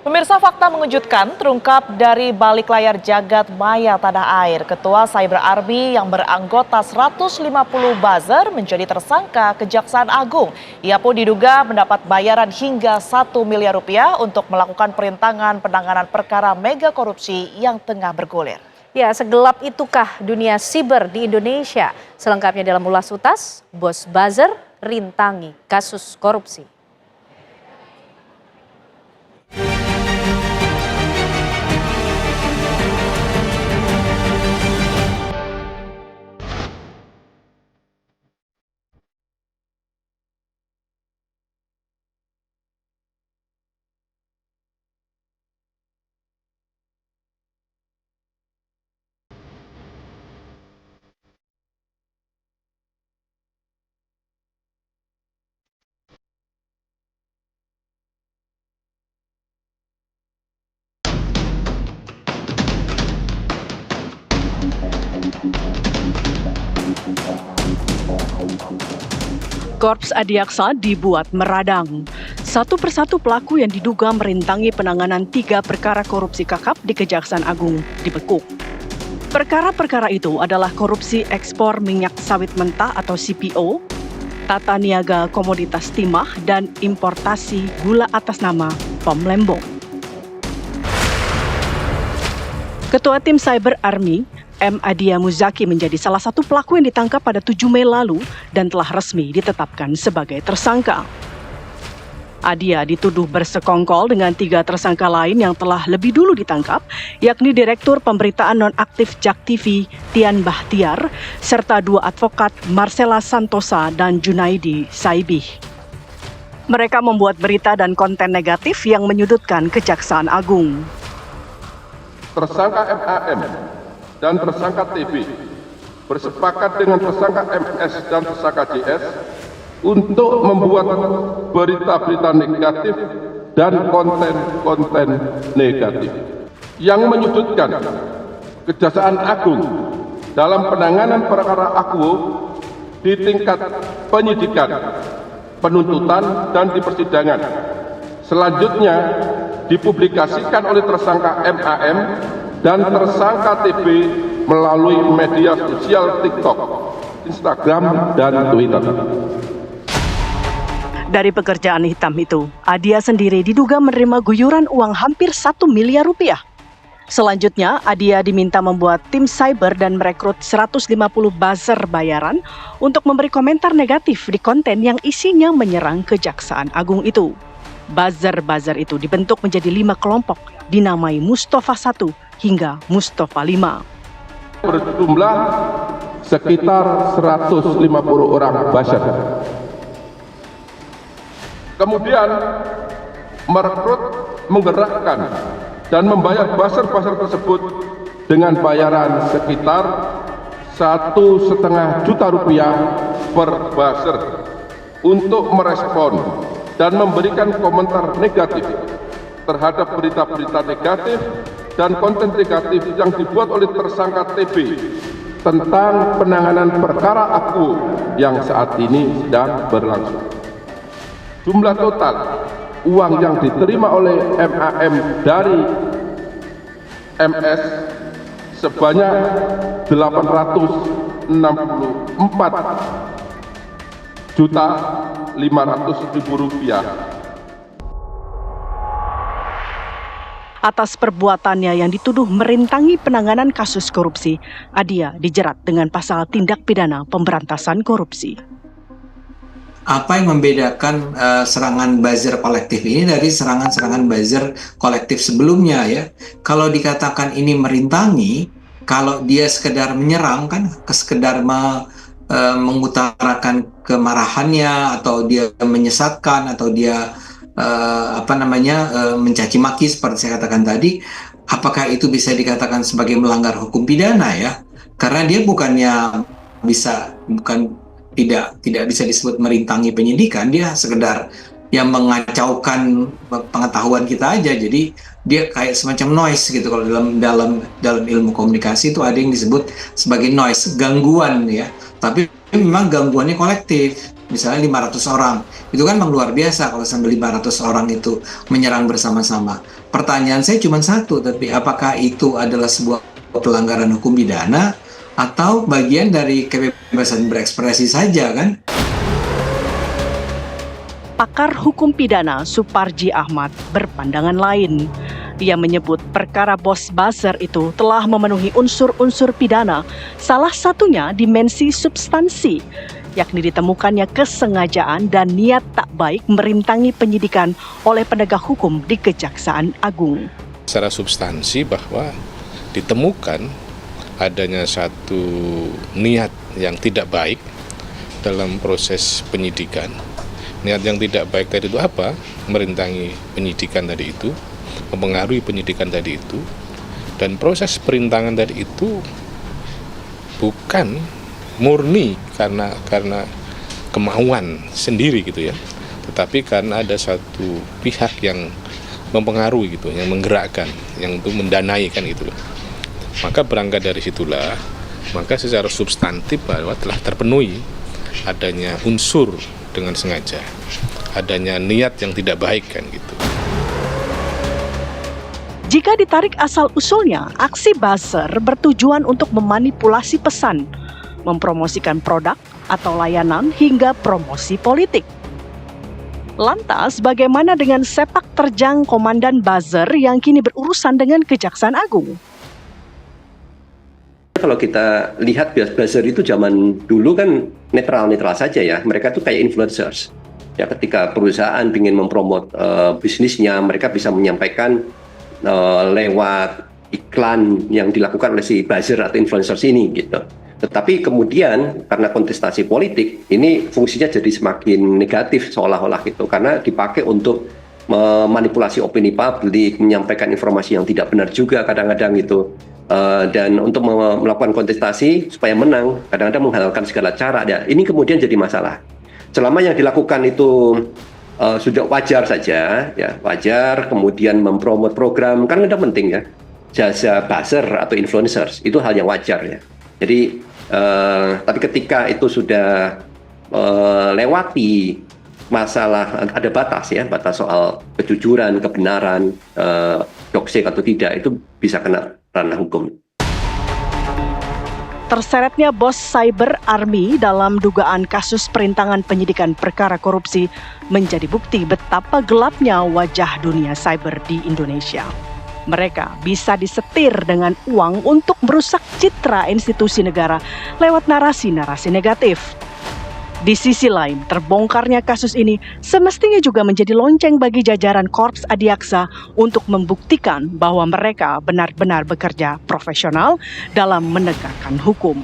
Pemirsa, fakta mengejutkan terungkap dari balik layar jagat maya tanah air. Ketua Cyber Army yang beranggota 150 buzzer menjadi tersangka Kejaksaan Agung. Ia pun diduga mendapat bayaran hingga 1 miliar rupiah untuk melakukan perintangan penanganan perkara mega korupsi yang tengah bergulir. Ya, segelap itukah dunia siber di Indonesia? Selengkapnya dalam Ulas Utas, Bos Buzzer rintangi kasus korupsi. Korps Adiaksa dibuat meradang. Satu persatu pelaku yang diduga merintangi penanganan 3 perkara korupsi kakap di Kejaksaan Agung dibekuk. Perkara-perkara itu adalah korupsi ekspor minyak sawit mentah atau CPO, tata niaga komoditas timah, dan importasi gula atas nama POM Lembong. Ketua Tim Cyber Army, M. Adia Muzaki menjadi salah satu pelaku yang ditangkap pada 7 Mei lalu dan telah resmi ditetapkan sebagai tersangka. Adia dituduh bersekongkol dengan 3 tersangka lain yang telah lebih dulu ditangkap, yakni Direktur Pemberitaan Nonaktif JAK TV Tian Bahtiar, serta 2 advokat Marcella Santosa dan Junaidi Saibih. Mereka membuat berita dan konten negatif yang menyudutkan Kejaksaan Agung. Tersangka MAM dan tersangka TB bersepakat dengan tersangka MS dan tersangka JS untuk membuat berita-berita negatif dan konten-konten negatif yang menyudutkan Kejaksaan Agung dalam penanganan perkara akuo di tingkat penyidikan, penuntutan, dan di persidangan. Selanjutnya dipublikasikan oleh tersangka MAM dan tersangka TB melalui media sosial TikTok, Instagram, dan Twitter. Dari pekerjaan hitam itu, Adia sendiri diduga menerima guyuran uang hampir 1 miliar rupiah. Selanjutnya, Adia diminta membuat tim cyber dan merekrut 150 buzzer bayaran untuk memberi komentar negatif di konten yang isinya menyerang Kejaksaan Agung itu. Buzzer-buzzer itu dibentuk menjadi 5 kelompok, dinamai Mustafa 1 hingga Mustafa 5. Berjumlah sekitar 150 orang buzzer. Kemudian merekrut, menggerakkan, dan membayar buzzer-buzzer tersebut dengan bayaran sekitar 1,5 juta rupiah per buzzer untuk merespon dan memberikan komentar negatif terhadap berita-berita negatif dan konten negatif yang dibuat oleh tersangka TB tentang penanganan perkara akuo yang saat ini sedang berlangsung. Jumlah total uang yang diterima oleh MAM dari MS sebanyak 864.500.000 rupiah. Atas perbuatannya yang dituduh merintangi penanganan kasus korupsi, Adia dijerat dengan pasal tindak pidana pemberantasan korupsi. Apa yang membedakan serangan buzzer kolektif ini dari serangan-serangan buzzer kolektif sebelumnya ya? Kalau dikatakan ini merintangi, kalau dia sekedar menyerang kan, sekedar mengutarakan kemarahannya atau dia menyesatkan atau dia mencaci maki seperti saya katakan tadi, apakah itu bisa dikatakan sebagai melanggar hukum pidana ya? Karena dia tidak bisa disebut merintangi penyidikan, dia sekedar yang mengacaukan pengetahuan kita aja. Jadi dia kayak semacam noise gitu. Kalau dalam ilmu komunikasi itu ada yang disebut sebagai noise, gangguan ya. Tapi memang gangguannya kolektif. misalnya 500 orang. Itu kan memang luar biasa kalau sampai 500 orang itu menyerang bersama-sama. Pertanyaan saya cuma satu, tapi apakah itu adalah sebuah pelanggaran hukum pidana atau bagian dari kebebasan berekspresi saja kan? Pakar hukum pidana Suparji Ahmad berpandangan lain. Ia menyebut perkara bos buzzer itu telah memenuhi unsur-unsur pidana, salah satunya dimensi substansi, yakni ditemukannya kesengajaan dan niat tak baik merintangi penyidikan oleh penegak hukum di Kejaksaan Agung. Secara substansi bahwa ditemukan adanya satu niat yang tidak baik dalam proses penyidikan. Niat yang tidak baik tadi itu apa? Merintangi penyidikan tadi itu, mempengaruhi penyidikan tadi itu, dan proses perintangan tadi itu bukan murni karena kemauan sendiri gitu ya, tetapi karena ada satu pihak yang mempengaruhi gitu, yang menggerakkan, yang itu mendanai kan gitu loh. Maka berangkat dari situlah, maka secara substantif bahwa telah terpenuhi adanya unsur dengan sengaja, adanya niat yang tidak baik kan gitu. Jika ditarik asal-usulnya, aksi buzzer bertujuan untuk memanipulasi pesan, mempromosikan produk atau layanan hingga promosi politik. Lantas, bagaimana dengan sepak terjang komandan buzzer yang kini berurusan dengan Kejaksaan Agung? Kalau kita lihat buzzer itu zaman dulu kan netral-netral saja ya. Mereka tuh kayak influencers. Ya, ketika perusahaan ingin mempromot bisnisnya, mereka bisa menyampaikan lewat iklan yang dilakukan oleh si buzzer atau influencers ini gitu. Tetapi kemudian karena kontestasi politik, ini fungsinya jadi semakin negatif seolah-olah gitu. Karena dipakai untuk memanipulasi opini publik, menyampaikan informasi yang tidak benar juga kadang-kadang gitu. Dan untuk melakukan kontestasi supaya menang, kadang-kadang menghalalkan segala cara. Ya, ini kemudian jadi masalah. Selama yang dilakukan itu sudah wajar saja, ya wajar. Kemudian mempromot program, kan ada penting ya, jasa buzzer atau influencers itu hal yang wajar ya. Jadi, tapi ketika itu sudah lewati masalah, ada batas ya, batas soal kejujuran, kebenaran, doxing atau tidak, itu bisa kena ranah hukum. Terseretnya bos Cyber Army dalam dugaan kasus perintangan penyidikan perkara korupsi menjadi bukti betapa gelapnya wajah dunia cyber di Indonesia. Mereka bisa disetir dengan uang untuk merusak citra institusi negara lewat narasi-narasi negatif. Di sisi lain, terbongkarnya kasus ini semestinya juga menjadi lonceng bagi jajaran Korps Adiaksa untuk membuktikan bahwa mereka benar-benar bekerja profesional dalam menegakkan hukum.